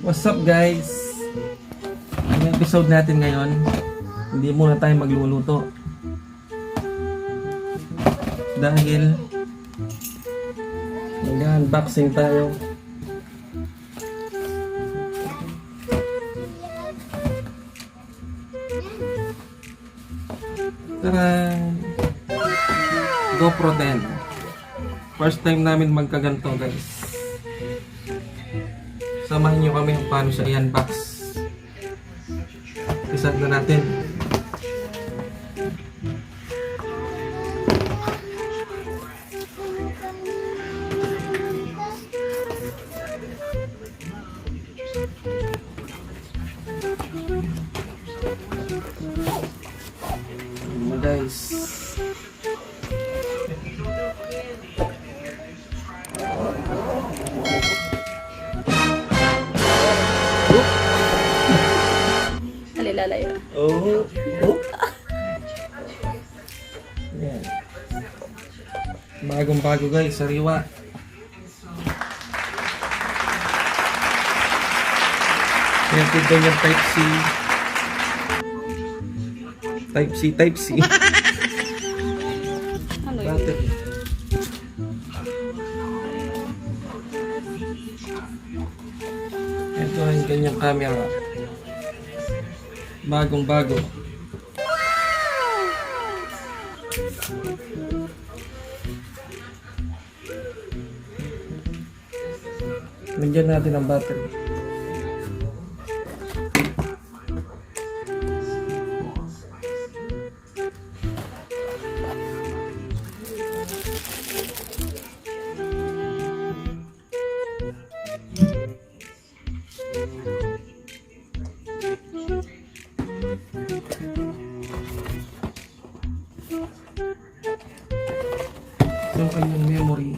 What's up guys? Ang episode natin ngayon, hindi muna tayo magluluto dahil mag-unboxing tayo. Tara! GoPro 10. First time namin magkaganto guys. Samahan nyo kami kung paano siya i-unbox. Isag na natin. Guys, Alilalaya. oh. Yan. Bagong bago guys, sariwa. Yan, tignan yung type C. Type C. Ano yun? Battery. Ito ang kanyang camera. Bagong bago. Lagyan natin ang battery. Yung kanyang memory.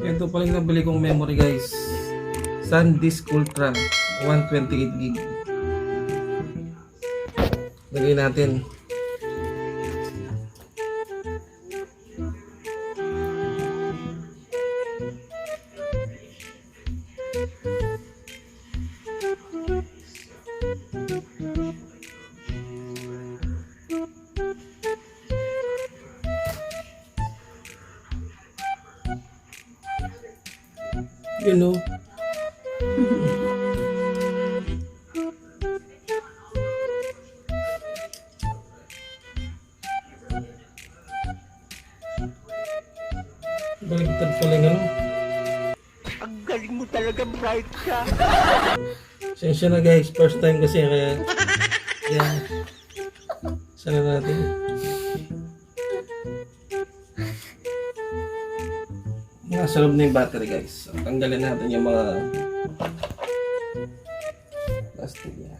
Ito pala yung nabili kong memory guys. SanDisk Ultra 128GB. Lagay natin. You know. Baligtad pala yung ano. Ang galing mo talaga, bright ka. Sensya na guys, first time kasi kaya yan. Sana natin. Nasa loob na yung battery guys. So, tanggalin natin yung mga plastic niya.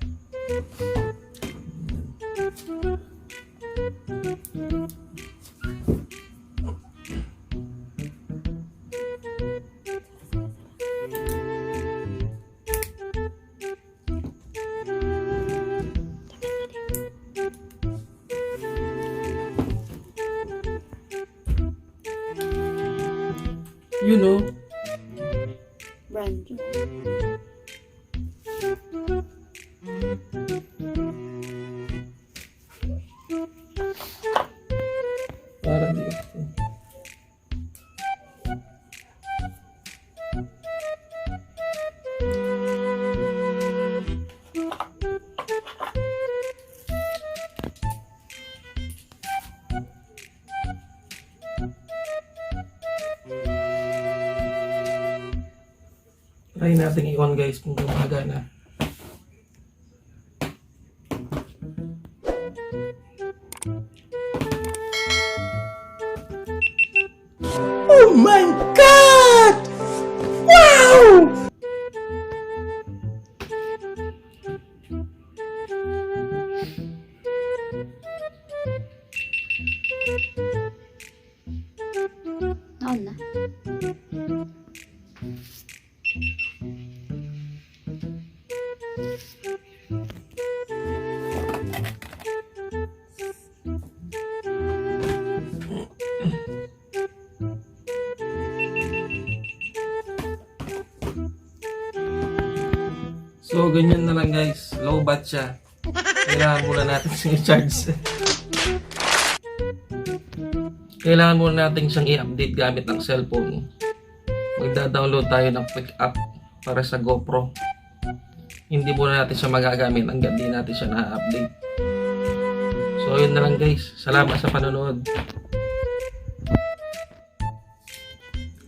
You know. Brand new. Para di. Try natin i-on guys kung gumagana. Oh my God! Wow! On na. So, ganyan na lang guys. Low bat siya. Kailangan muna natin siyang i-charge. Kailangan muna natin siyang i-update gamit ng cellphone. Magda-download tayo ng quick app para sa GoPro. Hindi muna natin siya magagamit hanggang di natin siya na-update. So, yun na lang guys. Salamat sa panonood.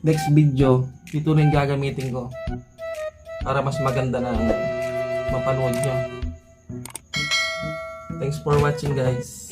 Next video, ito na yung gagamitin ko. Para mas maganda na mapanood nyo. Thanks for watching guys.